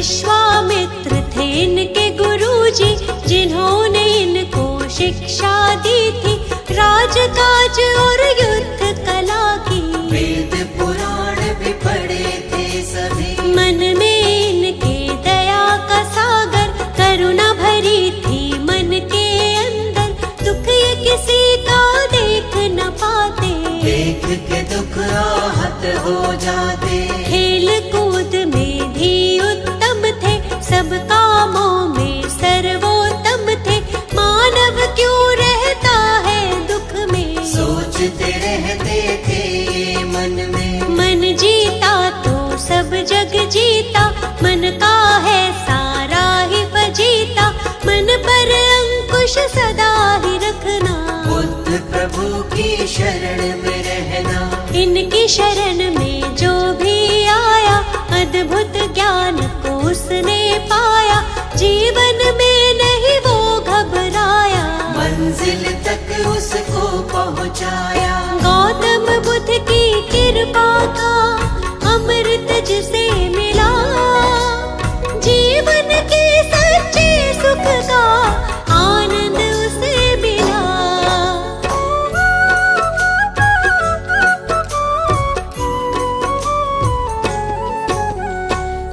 विश्वामित्र थे इनके गुरुजी, जिन्होंने इनको शिक्षा दी थी राजकाज और युद्ध कला की। वेद पुराण भी पढ़े थे सभी, मन में इनके दया का सागर, करुणा भरी थी मन के अंदर, दुख ये किसी का देख न पाते। देख के दुख आहत हो जाते। खेल कूद में भी उत्तम थे, सब कामों में सर्वोत्तम थे। मानव क्यों रहता है दुख में, सोचते रहते थे ये मन में। मन जीता तो सब जग जीता, मन का है सारा ही फजीता। मन पर अंकुश सदा ही रखना, बुद्ध प्रभु की शरण में रहना। इनकी शरण में जो भी आया, अद्भुत ज्ञान को उसने पाया। जीवन में नहीं वो घबराया, मंजिल तक उसको पहुंचाया। गौतम बुद्ध की कृपा का अमृत जिसे मिला, जीवन के सच्चे सुख का आनंद उसे मिला।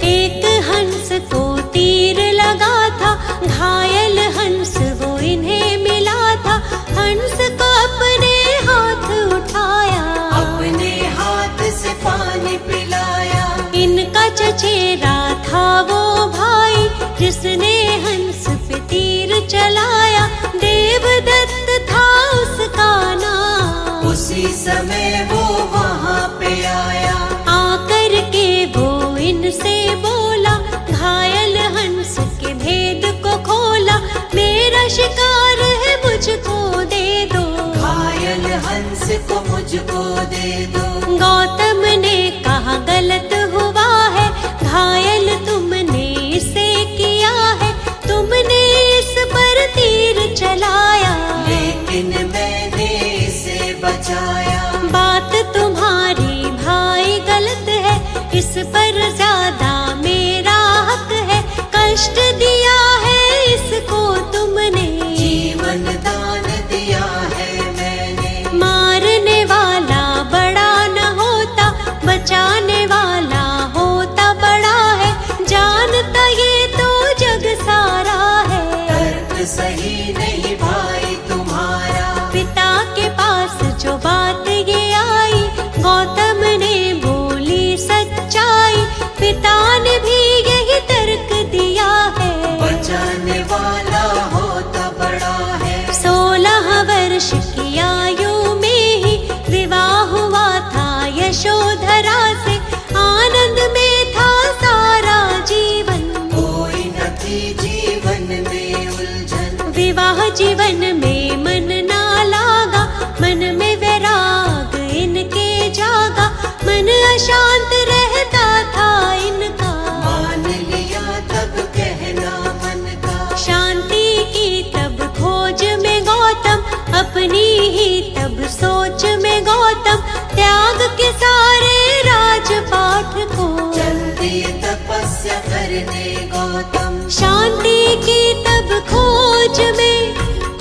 एक हंस को तीर लगा था, घायल हंस वो इन्हें मिला था। हंस को अपने हाथ उठाया, अपने हाथ से पानी पिलाया। इनका चचेरा था वो भाई, जिसने हंस पे तीर चलाया। देवदत्त था उसका नाम, उसी समय वो वहाँ पे आया। आकर के वो इनसे बोला, घायल हंस के भेद को खोला। मेरा शिकार है मुझको दे दो, घायल हंस को मुझको दे दो। गौतम ने कहा गलत हुआ है, घायल तुमने इसे किया है। तुमने इस पर तीर चलाया, लेकिन मैंने इसे बचाया। बात तुम्हारी भाई गलत है, इस पर ज्यादा मेरा हक है। कष्ट दिया है इसको तुमने, जीवन दान दिया है मैंने। मारने वाला बड़ा न होता, बचाने वाला होता बड़ा है। जानता ये तो जग सारा है, तर्क सही नहीं भाई तुम्हारा। पिता के पास जो बात ये आई, गौतम ने बोली सच्चाई। पिता ने भी यही तर्क दिया है, बचाने वाला होता बड़ा है। 16 वर्ष की आयु में ही विवाह हुआ था यशोधरा से। आनंद में था सारा जीवन, कोई न थी जीवन में उलझन। विवाह जीवन में मन ना लागा, मन में वैराग इनके जागा। मन अशांत रहता था इनका, मान लिया तब कहना मन का। शांति की तब खोज में गौतम, अपनी ही तब सोच में गौतम। त्याग के सारे राजपाठ को, चल दिए तपस्या करने गौतम। शांति की तब खोज में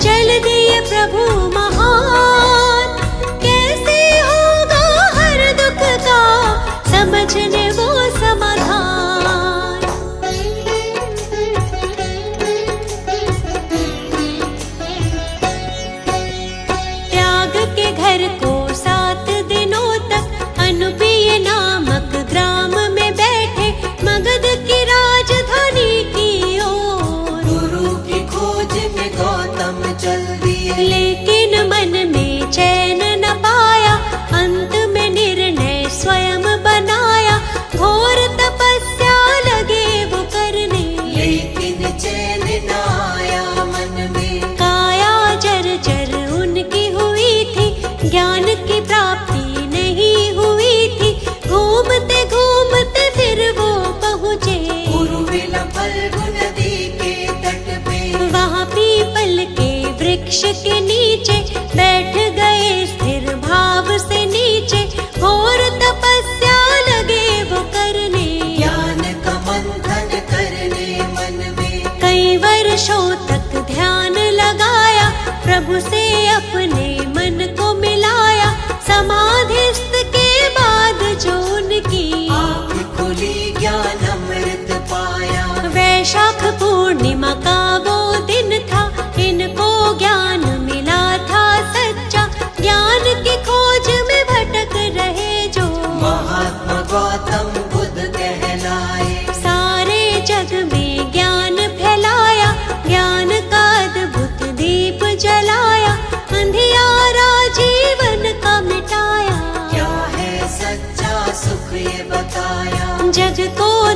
चल दिए प्रभु महान। कैसे होगा हर दुख का समझने वो समाधान। त्याग के घर को 7 दिनों तक अनुपीय नामक ग्राम में बैठे। मगध की राजधानी की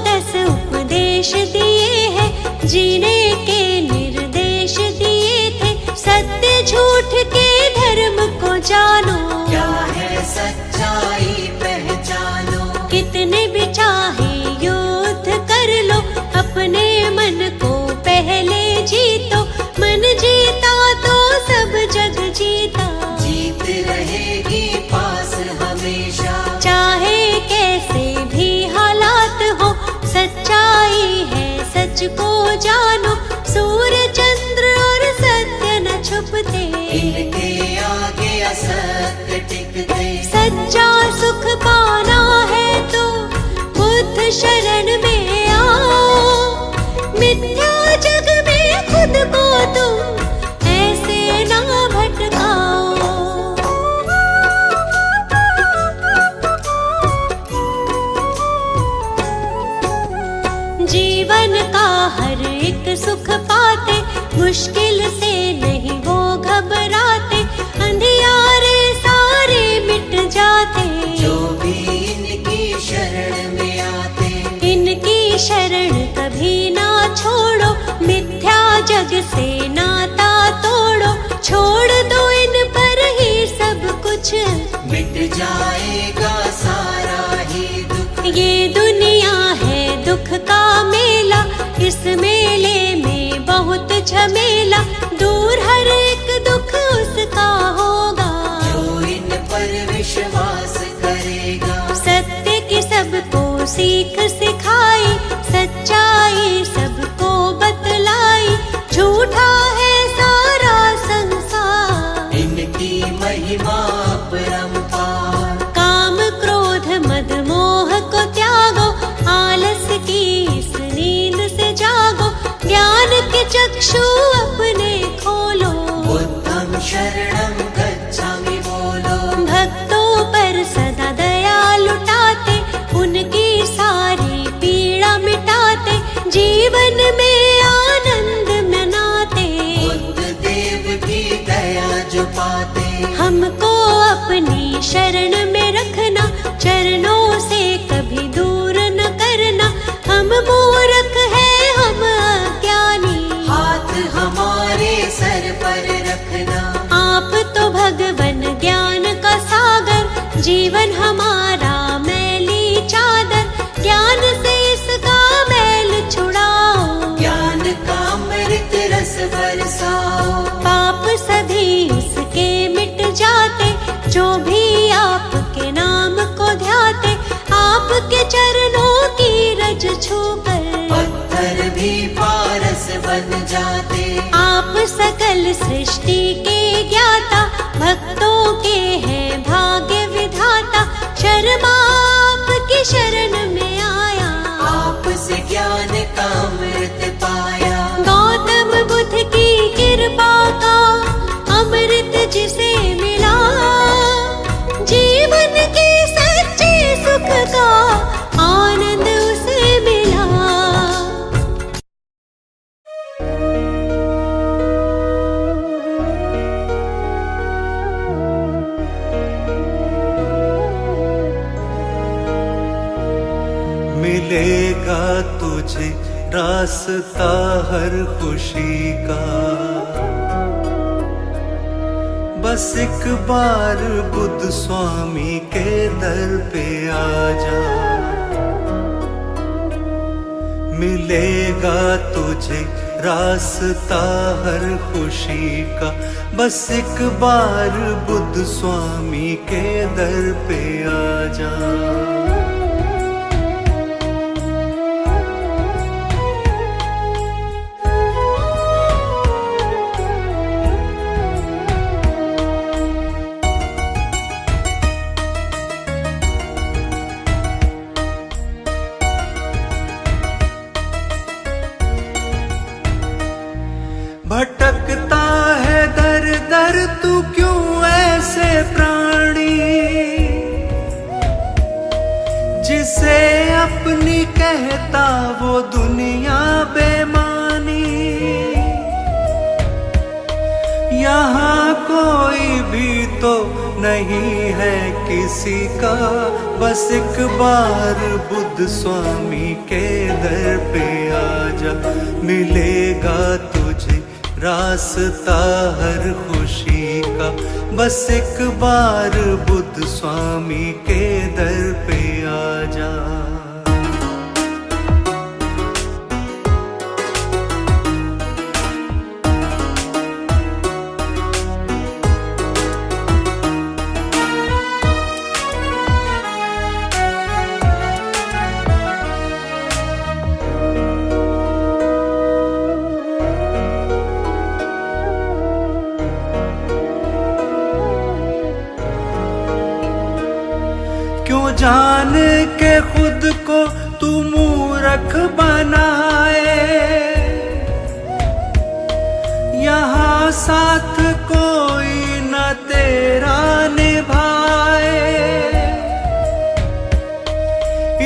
10 उपदेश दिए हैं, जीने के निर्देश दिए थे। सत्य झूठ के धर्म को जानो, क्या है सच्चाई पहचानो। कितने भी चाहे युद्ध कर लो, अपने मन को पहले जीतो। मन जीता तो सब जग जीता, जीत रहेगी पास हमेशा। चाहे कैसे भी हालात हो, सच्चाई है सच को जानो। सूर्य चंद्र और सत्य न छुपते, इनके आगे असत्य टिकते। सच्चा सुख पाना है तो बुद्ध शरण में आओ। मिथ्या जग में खुद को तुम ऐसे ना भटकाओ। जीवन का हर एक सुख पाते, मुश्किल से नहीं वो घबराते। अंधियारे सारे मिट जाते, जो भी इनकी शरण में आते। इनकी शरण कभी ना छोड़ो, मिथ्या जग से नाता तोड़ो। छोड़ दो इन पर ही सब कुछ, मिट जाएगा सारा ही दुख। ये दुनिया है दुख का मेला, इस मेले में बहुत झमेला। दूर हर एक दुख उसका होगा, जो इन पर विश्वास करेगा। सत्य की सबको सीख सिखाई, सच्चाई सबको बतलाई। झूठा है सारा संसार, इनकी महिमा परंपार। काम क्रोध मद मोह को त्यागो, आलस की इस नींद से जागो। ज्ञान के चक्षु अपने खोलो, बुद्धं शरणं गच्छामि बोलो। भक्तों पर सदा दया लुटाते, उनकी सारी पीड़ा मिटाते। जीवन में आनंद मनाते, बुद्ध देव की दया जो पाते। हमको अपनी शरण में रखना, चरणों से कभी दूर न करना। हम मूर्ख हैं हम अज्ञानी, हाथ हमारे सर पर रखना। आप तो भगवन ज्ञान का सागर, जीवन हमारा मैली चादर। ज्ञान से इसका मैल छुड़ाओ, ज्ञान का अमृत रस बरसाओ। पाप सभी उसके मिट जाते, जो भी आपके नाम को ध्याते। आपके चरणों की रज छूकर पत्थर भी पारस बन जाते। आप सकल सृष्टि के ज्ञाता, भक्तों के हैं भाग्य विधाता। शर्मा आपकी शरण में आया, आपसे ज्ञान का अमृत पाया। गौतम बुद्ध की कृपा का अमृत जिसे मिला, जीवन के सच्चे सुख का आनंद उसे मिला। मिलेगा तुझे रास्ता हर खुशी का, बस एक बार बुद्ध स्वामी के दर पे आ जा। मिलेगा तुझे रास्ता हर खुशी का, बस एक बार बुद्ध स्वामी के दर पे आ जा। भटकता है दर दर तू क्यों ऐसे प्राणी, जिसे अपनी कहता वो दुनिया बेमानी। यहाँ कोई भी तो नहीं है किसी का, बस एक बार बुद्ध स्वामी के दर पे आजा, मिलेगा तुझे रास्ता हर खुशी का। बस एक बार बुद्ध स्वामी के दर पे आजा। क्यों जान के खुद को तू मूर्ख बनाए, यहाँ साथ कोई न तेरा निभाए।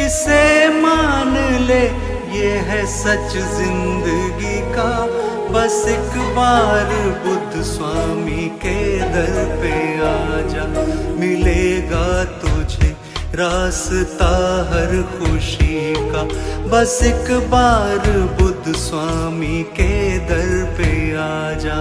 इसे मान ले ये है सच जिंदगी का, बस एक बार बुद्ध स्वामी के दर पे आजा, मिलेगा तुझे रास्ता हर खुशी का। बस एक बार बुद्ध स्वामी के दर पे आजा।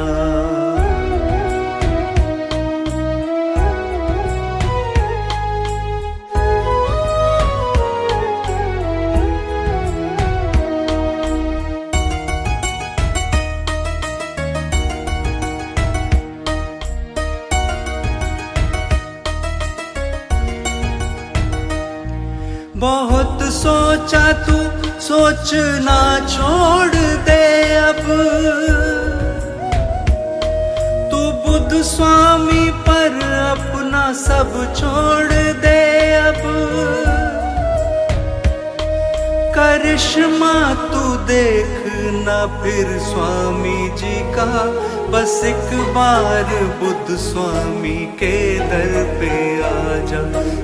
बहुत सोचा तू सोचना छोड़ दे अब, तू बुद्ध स्वामी पर अपना सब छोड़ दे अब। करिश्मा तू देखना फिर स्वामी जी का, बस एक बार बुद्ध स्वामी के दर पे आजा,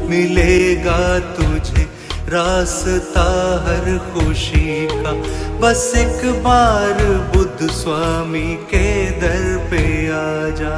मिलेगा तुझे रास्ता हर खुशी का। बस एक बार बुद्ध स्वामी के दर पे आजा।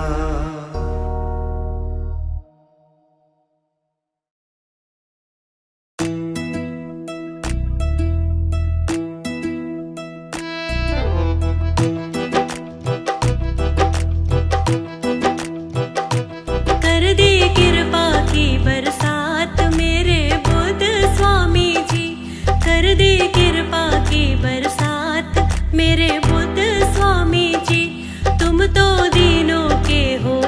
कर दे कृपा की बरसात मेरे बुद्ध स्वामी जी, कर दे कृपा की बरसात मेरे बुद्ध स्वामी जी। तुम तो दीनों के हो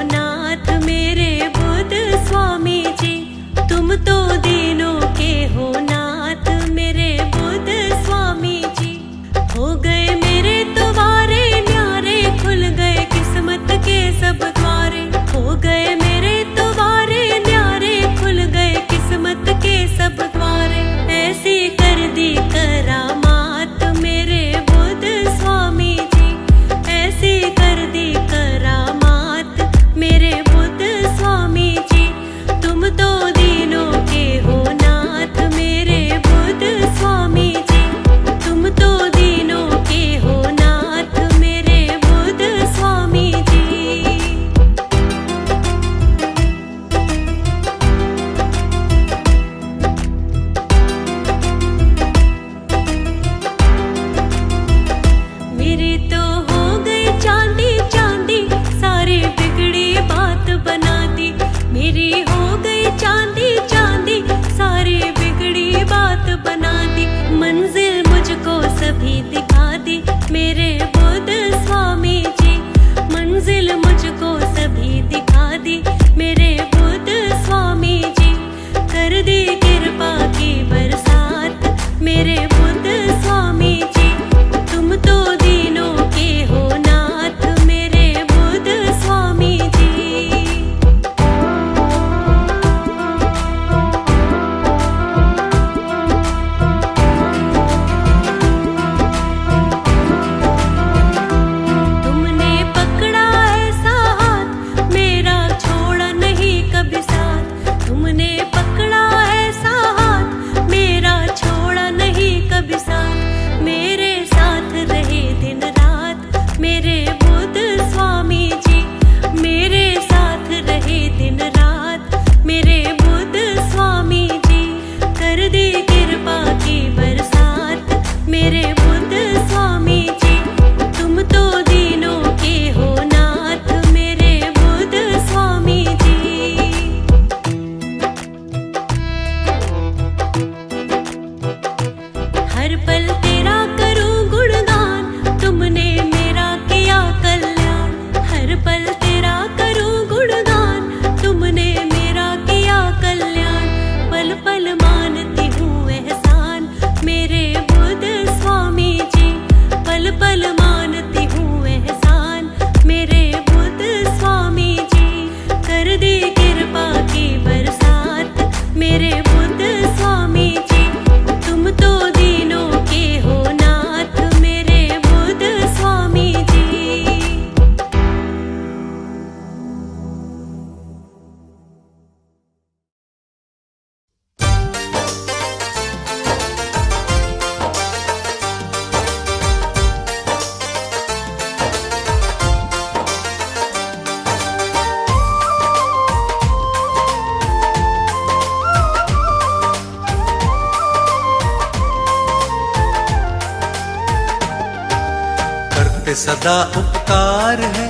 करते सदा उपकार है,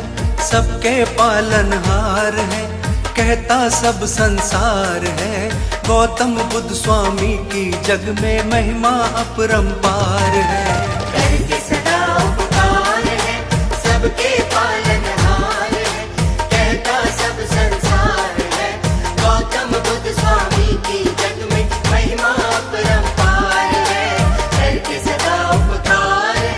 सबके पालनहार है, कहता सब संसार है। गौतम बुद्ध स्वामी की जग में महिमा अपरंपार है। करके सदा उपकार है, सबके पालनहार है, कहता सब संसार है। गौतम बुद्ध स्वामी की जग में महिमा अपरंपार है। करके सदा उपकार है।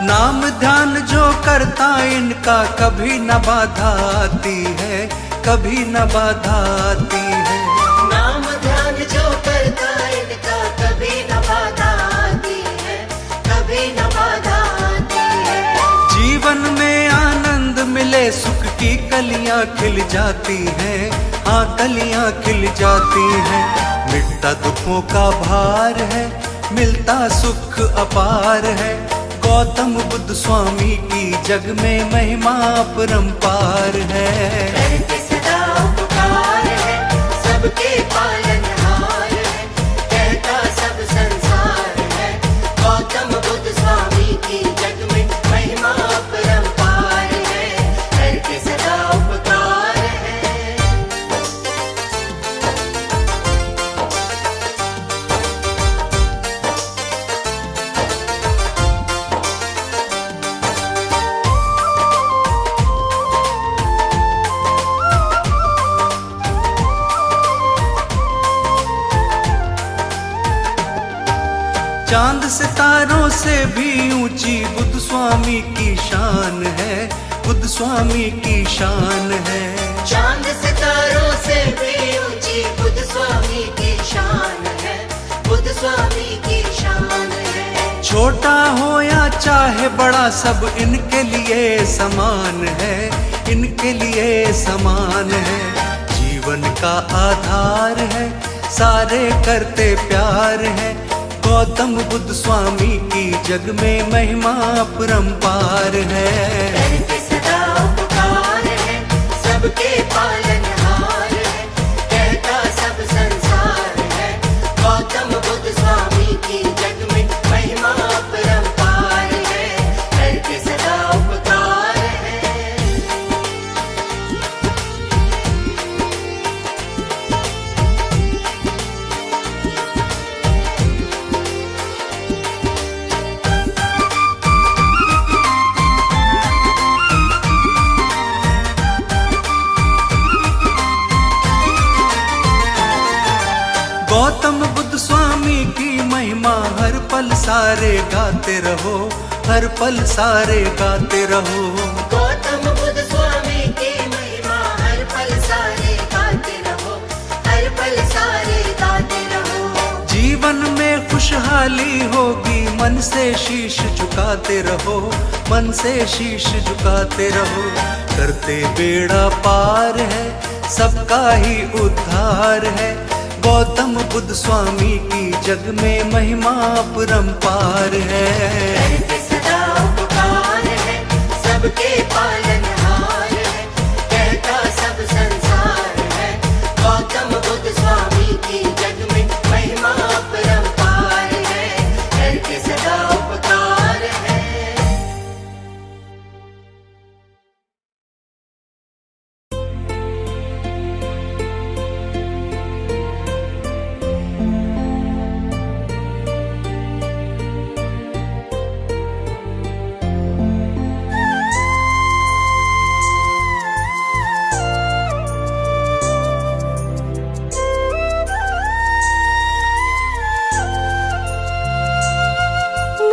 नाम ध्यान जो करता इनका कभी न बाधा आती है, कभी न बाधा आती है। नाम ध्यान जो करता इनका कभी न बाधा आती है, कभी न बाधा आती है। जीवन में आनंद मिले, सुख की कलियां खिल जाती हैं, हाँ कलियां खिल जाती हैं। मिटता दुखों का भार है, मिलता सुख अपार है। गौतम बुद्ध स्वामी की जग में महिमा अपरंपार है। करके सदा उपकार है, सबके पालनहार है, कहता सब संसार है। गौतम बुद्ध स्वामी की जग में महिमा अपरंपार है। करके सदा उपकार है। चांद सितारों से भी ऊंची बुद्ध स्वामी की शान है, बुद्ध स्वामी की शान है। चांद सितारों से भी ऊंची बुद्ध स्वामी की शान है, बुद्ध स्वामी की शान है। छोटा हो या चाहे बड़ा सब इनके लिए समान है, इनके लिए समान है। जीवन का आधार है, सारे करते प्यार है। गौतम बुद्ध स्वामी की जग में महिमा अपरंपार है। करके सदा उपकार है, सबके पालनहार है, कहता सब संसार है। गौतम बुद्ध स्वामी की जग में महिमा अपरंपार है। करके सदा उपकार है। गौतम बुद्ध स्वामी की महिमा हर पल सारे गाते रहो, हर पल सारे गाते रहो। गौतम बुद्ध स्वामी की महिमा हर पल सारे गाते रहो, हर पल सारे गाते रहो। जीवन में खुशहाली होगी, मन से शीश झुकाते रहो, मन से शीश झुकाते रहो। करते बेड़ा पार है, सबका ही उद्धार है। गौतम बुद्ध स्वामी की जग में महिमा अपरंपार है। करके सदा उपकार है, सबके पालनहार है, कहता सब संसार है। गौतम बुद्ध स्वामी की जग में महिमा अपरंपार है। करके सदा उपकार है।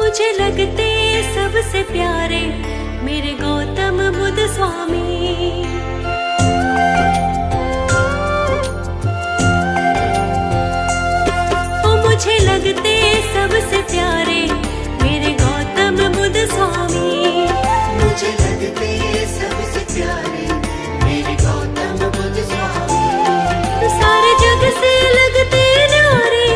मुझे लगते सबसे प्यारे मेरे गौतम बुद्ध स्वामी। ओ मुझे लगते सबसे प्यारे मेरे गौतम बुद्ध स्वामी। मुझे लगते सबसे प्यारे मेरे गौतम बुद्ध स्वामी। सारे जग से लगते न्यारे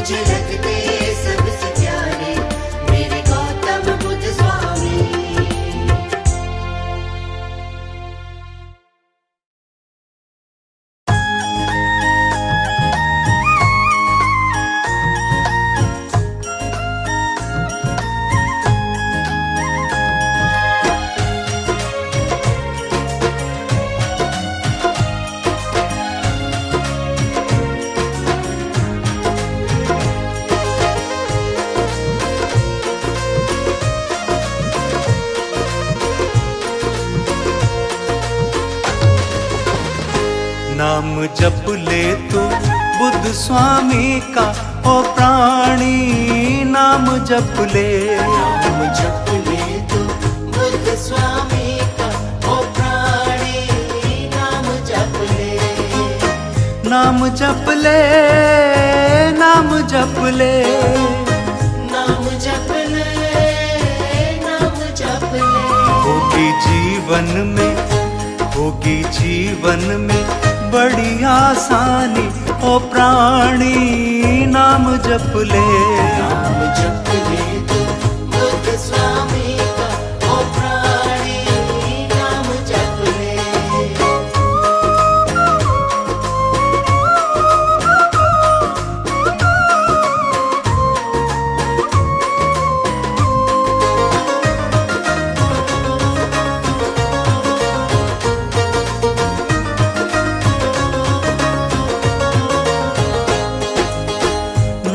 मुझे लगते सबसे प्यारे मेरे गौतम बुद्ध स्वामी। नाम जप ले तू बुद्ध स्वामी का ओ प्राणी, नाम जप ले। नाम जप ले तू बुद्ध स्वामी का ओ प्राणी, नाम जप ले। नाम जप ले, नाम जप ले, नाम जप ले, नाम जप ले। होगी जीवन में, होगी जीवन में बड़ी आसानी ओ प्राणी, नाम जप ले। नाम जप ले तू बुद्ध स्वामी का ओ प्राणी, नाम जप ले।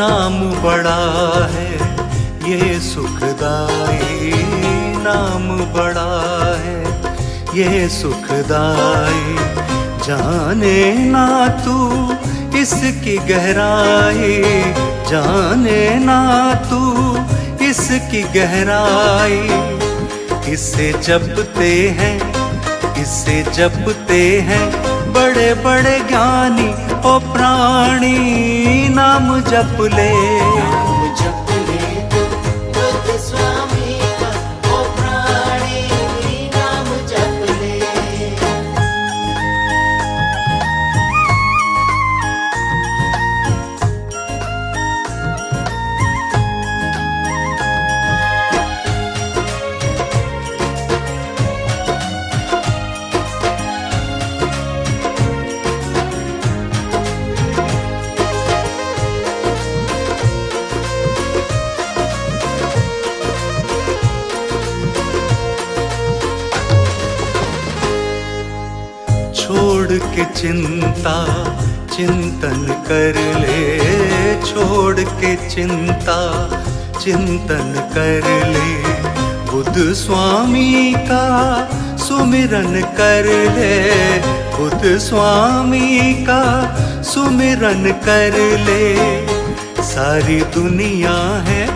नाम बड़ा है ये सुखदाई, नाम बड़ा है ये सुखदाई, जाने ना तू इसकी गहराई, जाने ना तू इसकी गहराई। इसे जपते हैं, इसे जपते हैं बड़े बड़े ज्ञानी ओ प्राणी, नाम जप ले। नाम जप ले तू बुद्ध स्वामी का ओ प्राणी, नाम जप ले। छोड़ के चिंता चिंतन कर ले, छोड़ के चिंता चिंतन कर ले, बुद्ध स्वामी का सुमिरन कर ले, बुद्ध स्वामी का सुमिरन कर ले। सारी दुनिया है,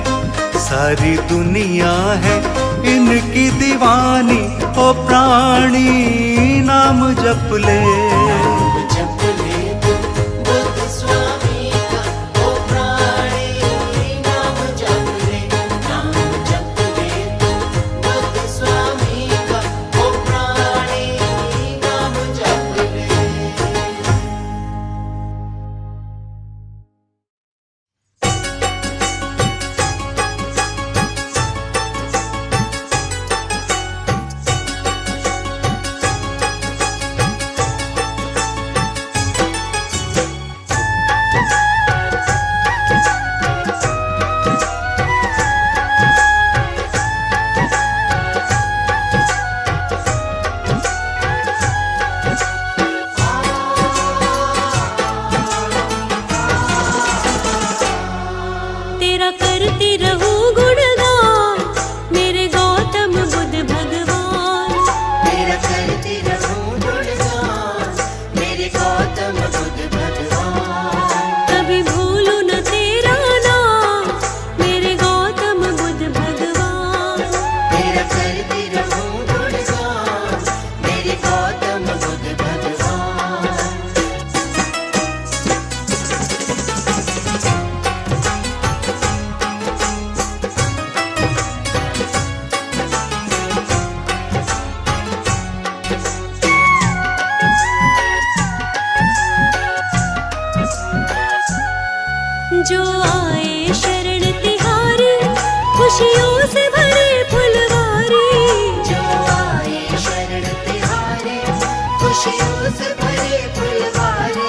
सारी दुनिया है इनकी दीवानी ओ प्राणी, नाम जप ले। नाम जप ले तू बुद्ध स्वामी का ओ प्राणी, नाम जप ले। नाम जप ले तू बुद्ध स्वामी का ओ प्राणी, नाम जप ले। जो आए शरण तिहारी, खुशियों से भरे फुलवारी। जो आए शरण तिहारी, खुशियों से भरे फुलवारी।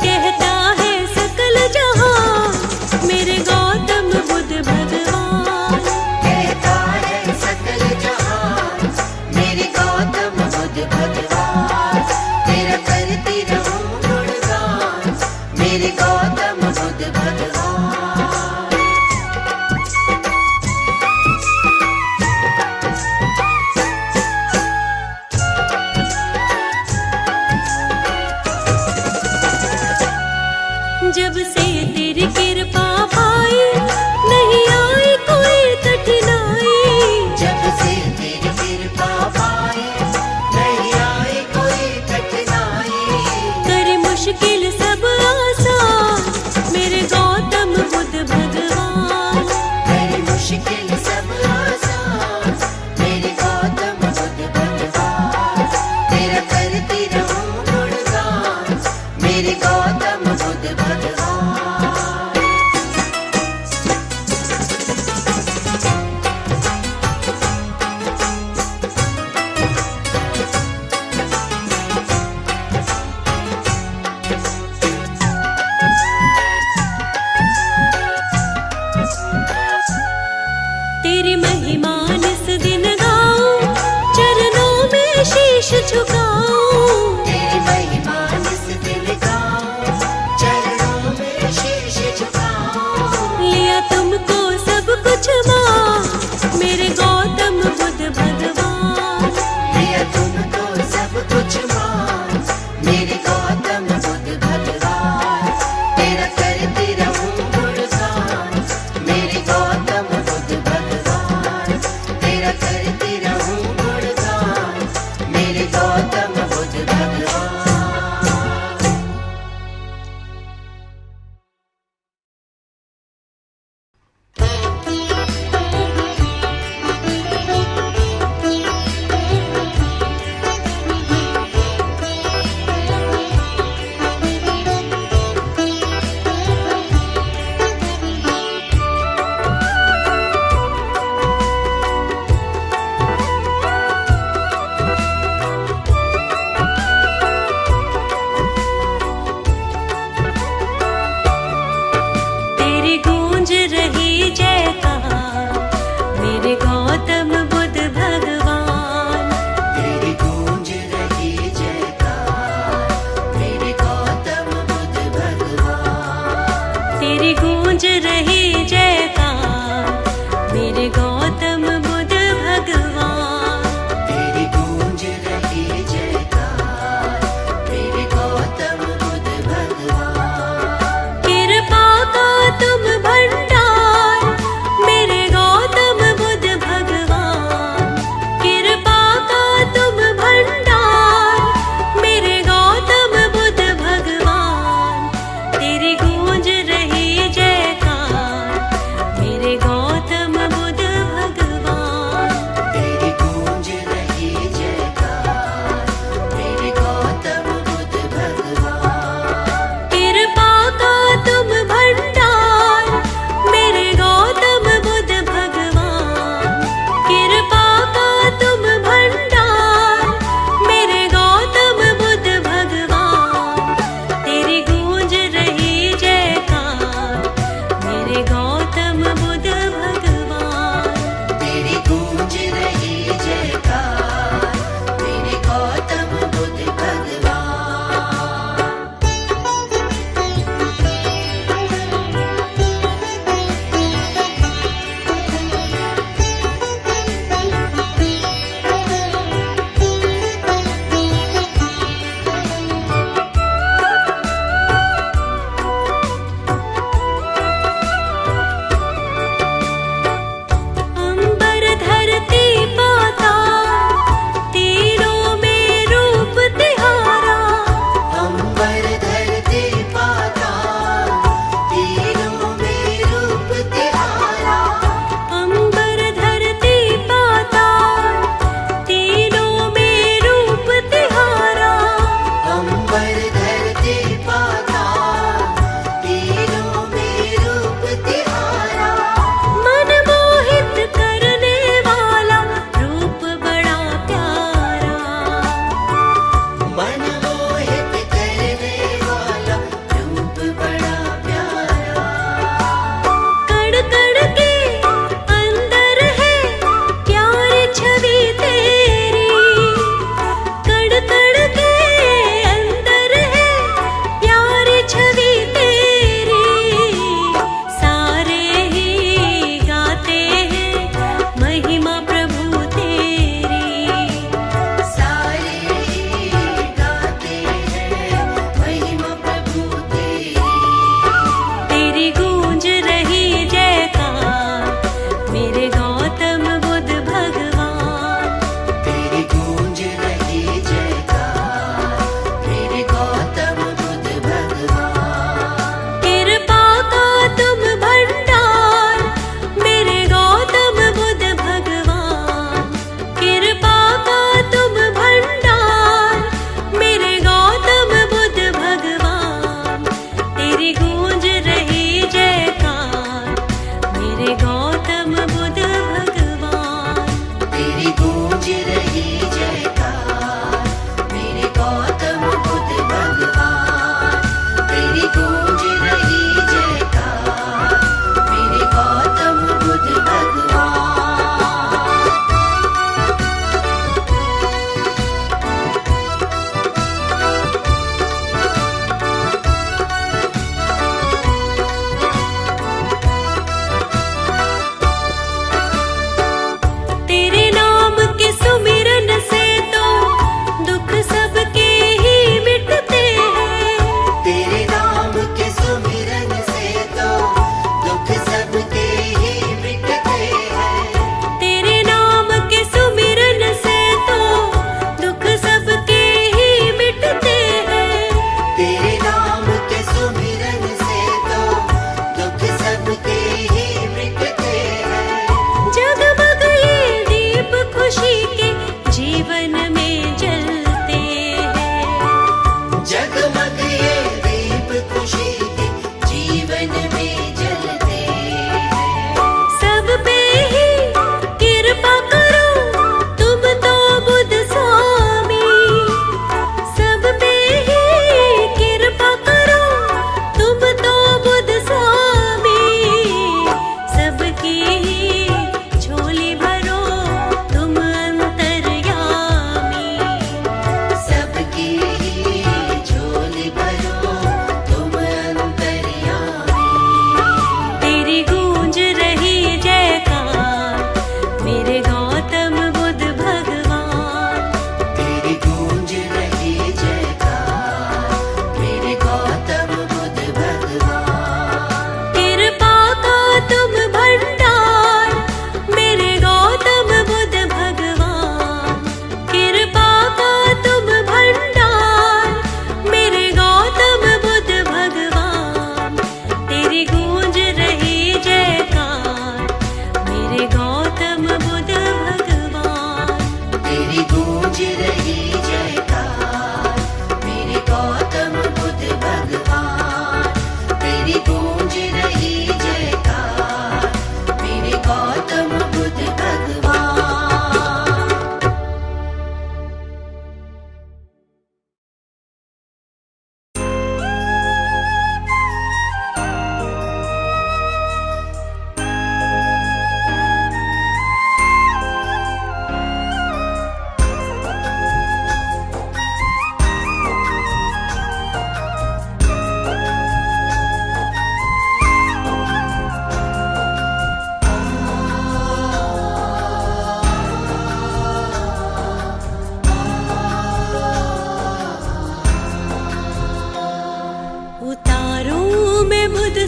कहता है सकल जहां मेरे गौतम बुद्ध भगवान। कहता है सकल जहां मेरे गौतम बुद्ध भगवान। तेरा करती रहूं गुणगान, मेरे गौतम बुद्ध भगवान। जब से तेरी कृपा पाई, नहीं आई कोई कठिनाई। जब से तेरी कृपा पाई, नहीं आई कोई कठिनाई। कर मुश्किल सब आसान मेरे गौतम बुद्ध भगवान। मेरी मुश्किल सब आसान, मेरे गौतम बुद्ध भगवान। तेरा करती रहूं गुणगान, मेरे गौतम बुद्ध भगवान। तेरी महिमा निस दिन गाऊं, चरणों में शीश झुकाऊं। तेरी महिमा निस दिन गाऊं, चरणों में शीश झुकाऊं। लिया तुमको सब कुछ मां मेरे गौतम बुद्ध भगवान। लिया तुमको सब कुछ मां, मेरे गौतम बुद्ध भगवान। तेरा करती रहूं गुणगान, मेरे गौतम बुद्ध भगवान। तेरा करती रहूं गुणगान, मेरे गौतम बुद्ध भगवान। तेरी गूंज रही जयकार मेरे गौतम बुद्ध भगवान। तेरी गूंज रही जयकार, मेरे गौतम बुद्ध भगवान। तेरी गूंज रही जयकार मेरे गौतम बुद्ध भगवान। तेरी गूंज रही जयकार, मेरे गौतम बुद्ध भगवान। कृपा का तुम भंडार मेरे गौतम बुद्ध भगवान। कृपा का तुम भंडार मेरे गौतम बुद्ध भगवान। तेरी गूंज रही जयकार मेरे गौतम बुद्ध भगवान।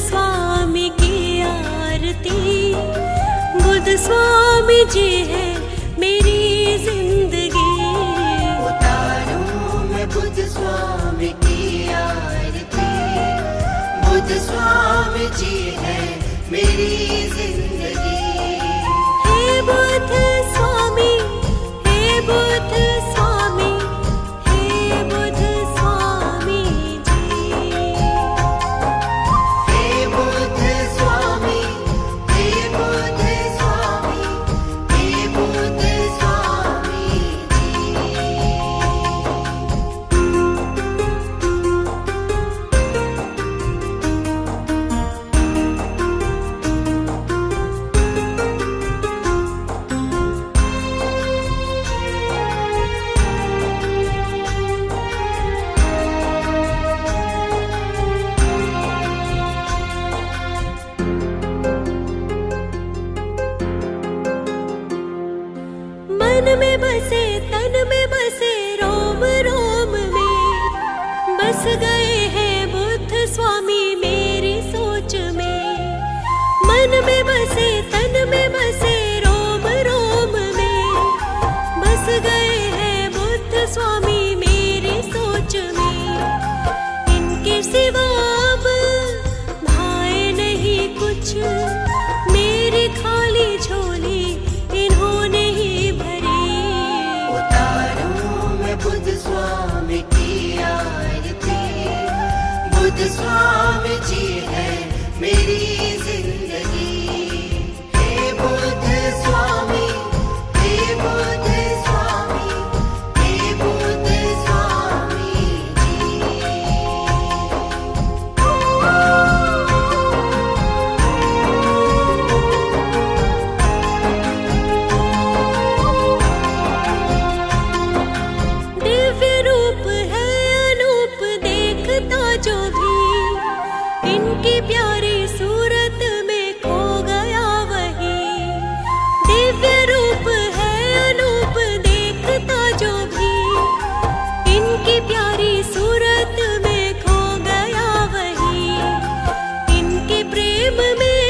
स्वामी की आरती। बुद्ध स्वामी जी है मेरी जिंदगी। उतारूं मैं बुद्ध स्वामी की आरती। बुद्ध स्वामी जी है मेरी जिंदगी। हे बुद्ध स्वामी, हे बुद्ध स्वामी, हे बुद्ध स्वामी जी। हे बुद्ध स्वामी, हे बुद्ध स्वामी, हे बुद्ध स्वामी जी। मन में बसे, तन में बसे, रोम रोम में बस गए हैं बुद्ध स्वामी मेरी सोच में। मन में बसे, तन में बसे, रोम रोम में बस गए हैं बुद्ध स्वामी मेरी सोच में। इनके सिवा अब भाए नहीं कुछ, मेरी खाली झोली इन्होंने ही भरी। उतारूं मैं बुद्ध स्वामी की आरती। बुद्ध स्वामी जी है मेरी जिंदगी। हे बुद्ध स्वामी, हे बुद्ध स्वामी, हे बुद्ध स्वामी जी। दिव्य रूप है अनूप देखता जो भी, इनकी प्यारी सूरत में खो गया वही। दिव्य रूप है अनूप देखता जो भी, इनकी प्यारी सूरत में खो गया वही। इनके प्रेम में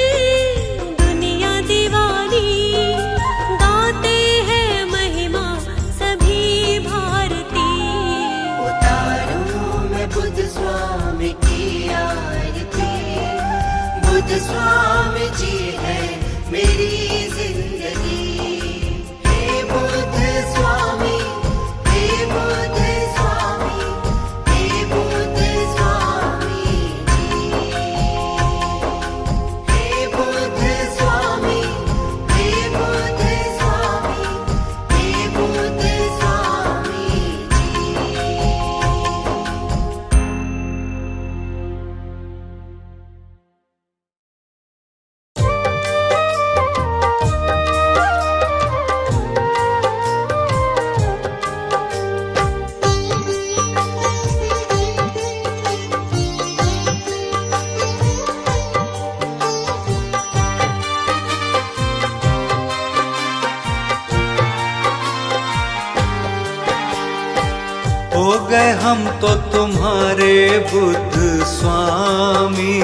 दुनिया दीवानी, गाते हैं महिमा सभी भारती। उतारूं मैं बुद्ध स्वामी की आरती। बुद्ध स्वामी जी है मेरी जिंदगी। हे बुद्ध स्वामी, हे बुद्ध स्वामी, हे बुद्ध स्वामी जी। हे बुद्ध स्वामी, हे बुद्ध स्वामी, हे बुद्ध स्वामी जी। हो गए हम तो तुम्हारे बुद्ध स्वामी।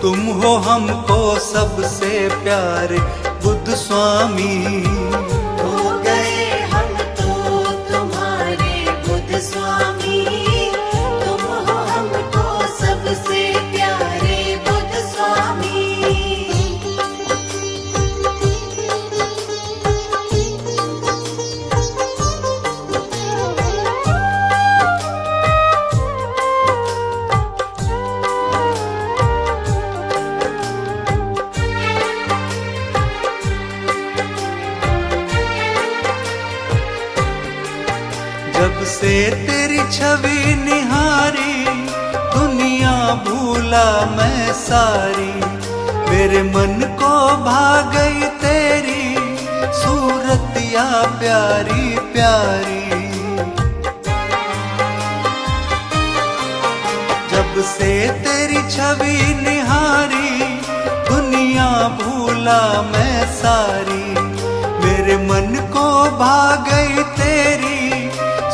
तुम हो हमको सबसे प्यारे बुद्ध स्वामी। हो गए हम तो तुम्हारे बुद्ध स्वामी। तुम हो हमको सबसे प्यारे बुद्ध स्वामी। जब से तेरी छवि निहारी, दुनिया भूला मैं सारी। मेरे मन को भा गई तेरी सूरत या प्यारी प्यारी। जब से तेरी छवि निहारी, दुनिया भूला मैं सारी। मेरे मन को भा गई तेरी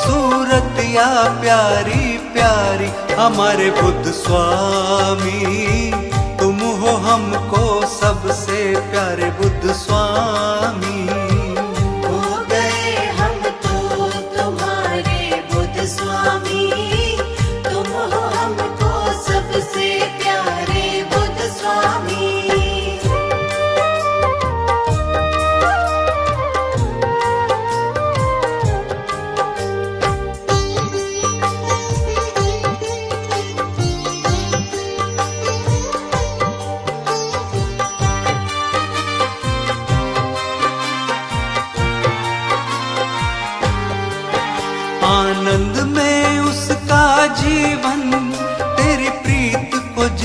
सूरत या प्यारी प्यारी। हमारे बुद्ध स्वामी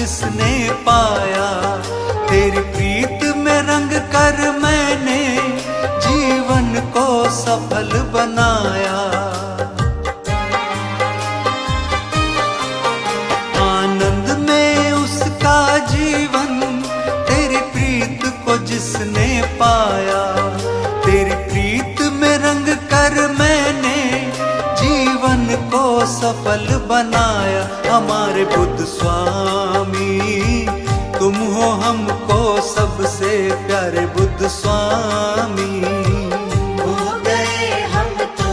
जिसने पाया, तेरी प्रीत में रंग कर मैंने जीवन को सफल बनाया। आनंद में उसका जीवन, तेरी प्रीत को जिसने पाया, तेरी प्रीत में रंग कर मैंने जीवन को सफल बनाया। हमारे बुद्ध स्वामी तुम हो हमको सबसे प्यारे बुद्ध स्वामी। हो गए हम तो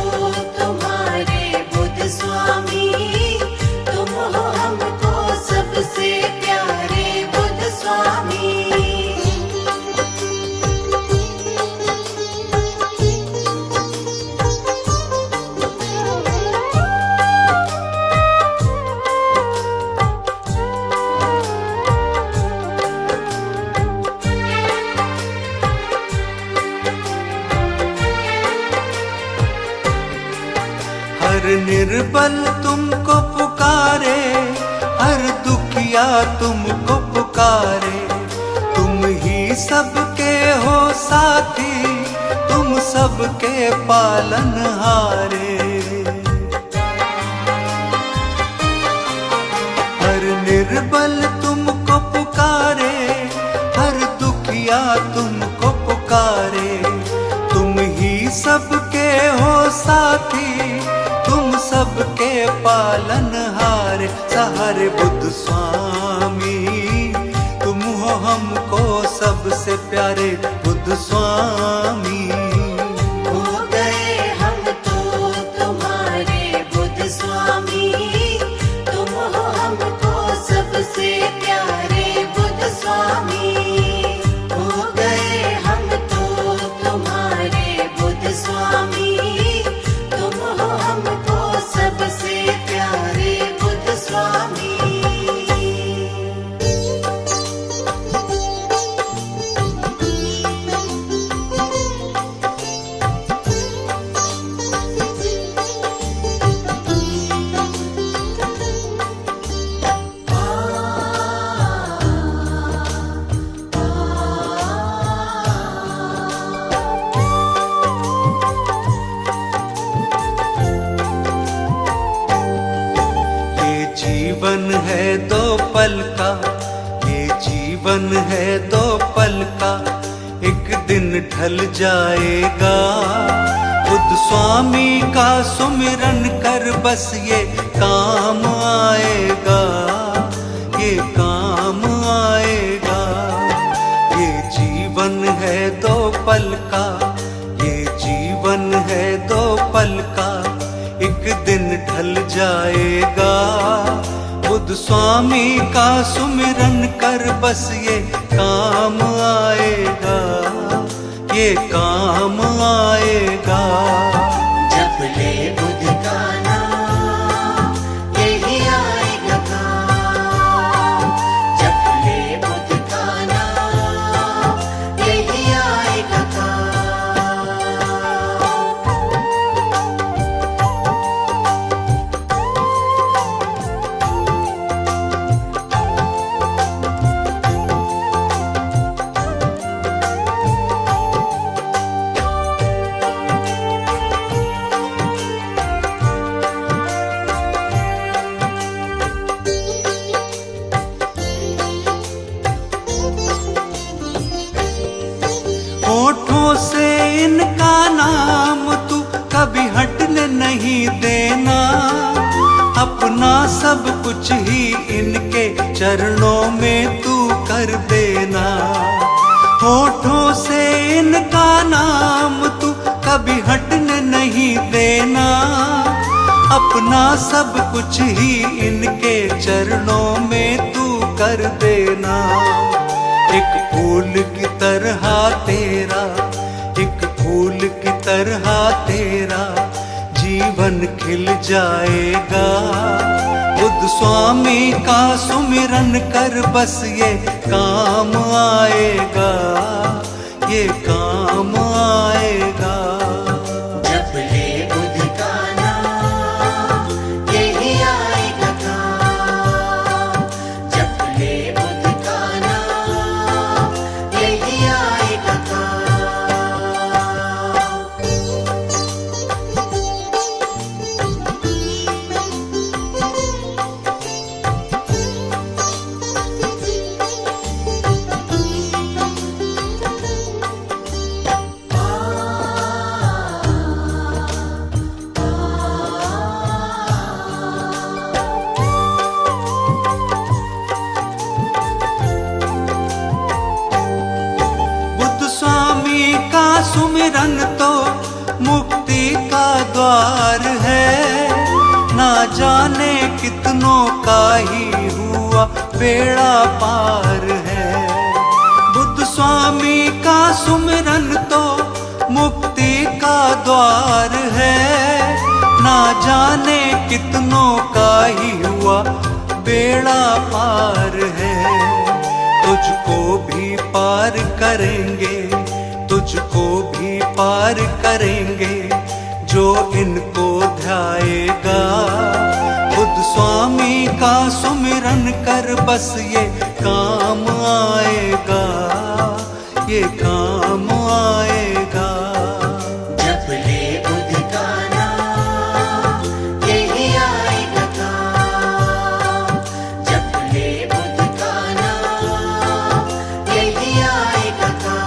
तुम्हारे बुद्ध स्वामी, तुम हो हमको सबसे प्यारे बुद्ध स्वामी। हर निर्बल तुमको पुकारे, हर दुखिया तुमको पुकारे। तुम ही सबके हो साथी, तुम सबके पालनहारे। हर निर्बल तुमको पुकारे, हर दुखिया तुमको पुकारे। तुम ही सबके हो साथी, तुम सबके पालनहार। सहारे बुद्ध स्वामी तुम हो हमको सबसे प्यारे बुद्ध स्वामी। हो गए हम तो तुम्हारे बुद्ध स्वामी, तुम हो हमको सबसे प्यारे बुद्ध स्वामी। हो गए हम तो तुम्हारे बुद्ध स्वामी, तुम हो हमको सबसे प्यारे बुद्ध स्वामी। जीवन है दो पल का, ये जीवन है दो पल का, एक दिन ढल जाएगा। बुद्ध स्वामी का सुमिरन कर बस ये काम आएगा, ये काम आएगा। ये जीवन है दो पल का, ये जीवन है दो पल का, एक दिन ढल जाएगा। बुद्ध स्वामी का सुमिरन कर बस ये काम आएगा, ये काम आएगा। जप ले बुद्ध का नाम, यही आएगा काम। जप ले बुद्ध का नाम, यही आएगा काम। होठों से इनका नाम तू कभी हटने नहीं देना, अपना सब कुछ ही इनके चरणों में तू कर देना। होठों से इनका नाम तू कभी हटने नहीं देना, अपना सब कुछ ही इनके चरणों में तू कर देना। एक फूल की तरह तेरा, एक फूल की तरह तेरा जीवन खिल जाएगा। बुद्ध स्वामी का सुमिरन कर बस ये काम आएगा, ये काम आएगा। जप ले बुद्ध का नाम, यही आएगा काम। जप ले सुमिरन तो मुक्ति का द्वार है। ना जाने कितनों का ही हुआ बेड़ा पार है। बुद्ध स्वामी का सुमिरन तो मुक्ति का द्वार है। ना जाने कितनों का ही हुआ बेड़ा पार है। तुझको भी पार करेंगे, तुझको भी पार करेंगे जो इनको ध्याएगा। बुद्ध स्वामी का सुमिरन कर बस ये काम आएगा, ये काम आएगा। जप ले बुद्ध का नाम, यही आएगा काम। जप ले बुद्ध का नाम, यही आएगा काम।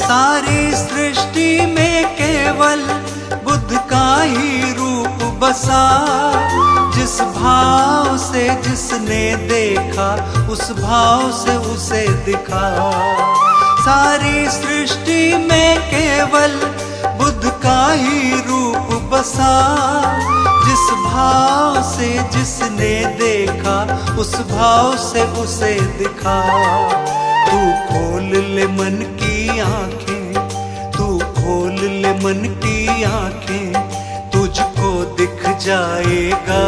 सारी सृष्टि में केवल बुद्ध का ही रूप बसा। जिस भाव से जिसने देखा उस भाव से उसे दिखा। सारी सृष्टि में केवल बुद्ध का ही रूप बसा। जिस भाव से जिसने देखा उस भाव से उसे दिखा। तू खोल ले मन की आंखें, तू खोल ले मन की आंखें, तुझको दिख जाएगा।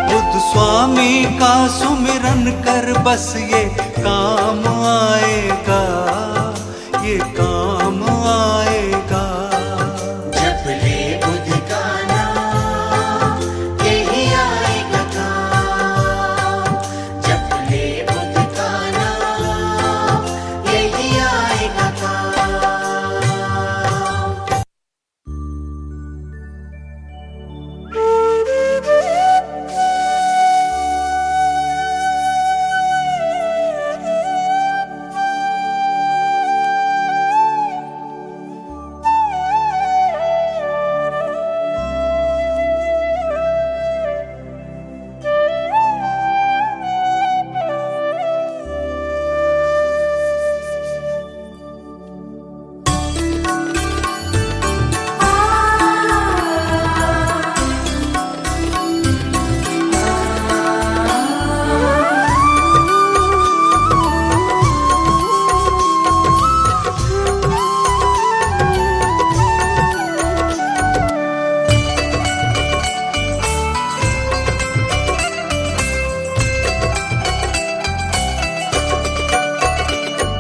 बुद्ध स्वामी का सुमिरन कर बस ये काम आएगा, ये काम आएगा। जप ले बुद्ध का नाम, यही आएगा काम। जप ले बुद्ध का नाम, यही आएगा काम।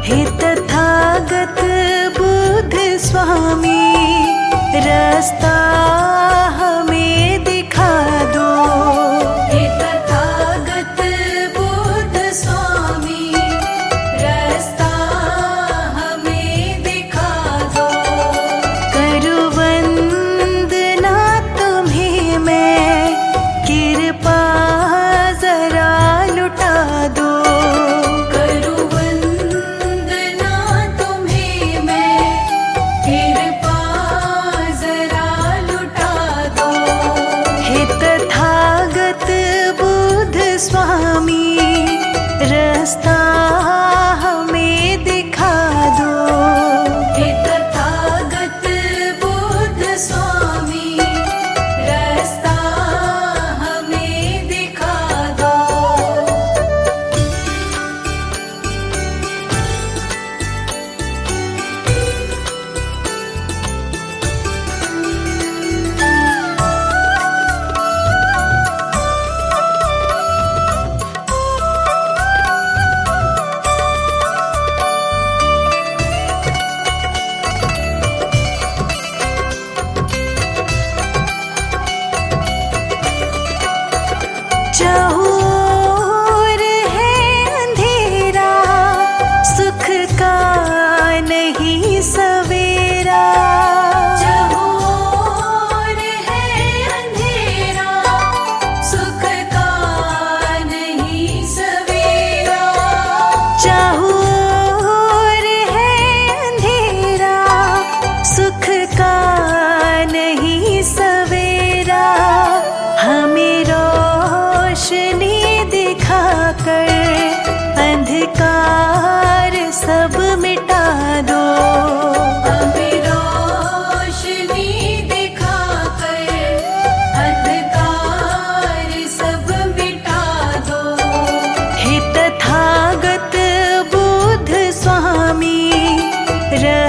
हे तथागत बुद्ध स्वामी, रास्ता हमें दिखा दो। हे तथागत बुद्ध स्वामी, रास्ता हमें दिखा दो। करूँ वंदना तुम्हें मैं, कृपा जरा लुटा दो। कृपा जरा लुटा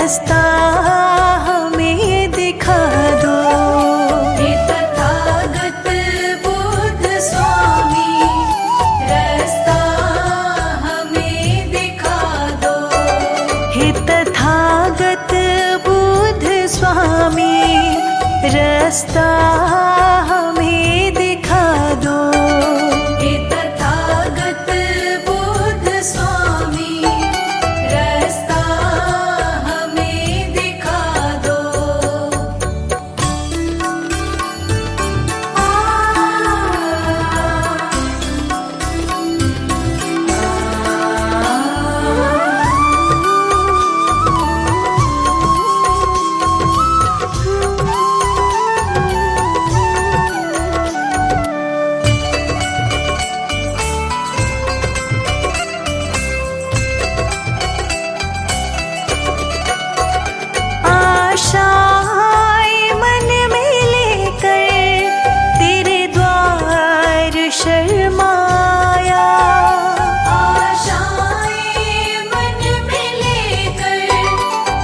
रास्ता हमें दिखा दो। हे तथागत बुद्ध स्वामी रास्ता हमें दिखा दो। हे तथागत बुद्ध स्वामी रास्ता हमें दिखा दो। हे तथागत बुद्ध स्वामी रास्ता हमें दिखा दो। आशाएं मन में लेकर तेरे द्वार शर्माया। आशाएं मन में लेकर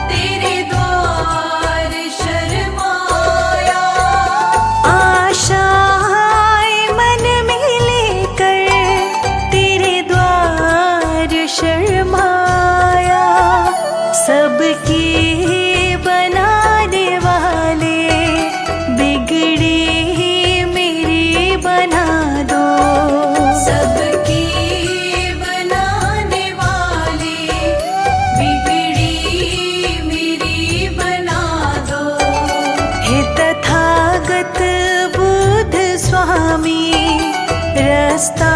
तेरे द्वार शर्माया। आशाएं मन में लेकर तेरे द्वार शर्माया। सबकी बनाने वाले बिगड़ी मेरी बना दो। सबकी बनाने वाले बिगड़ी मेरी बना दो। हे तथागत बुद्ध स्वामी रास्ता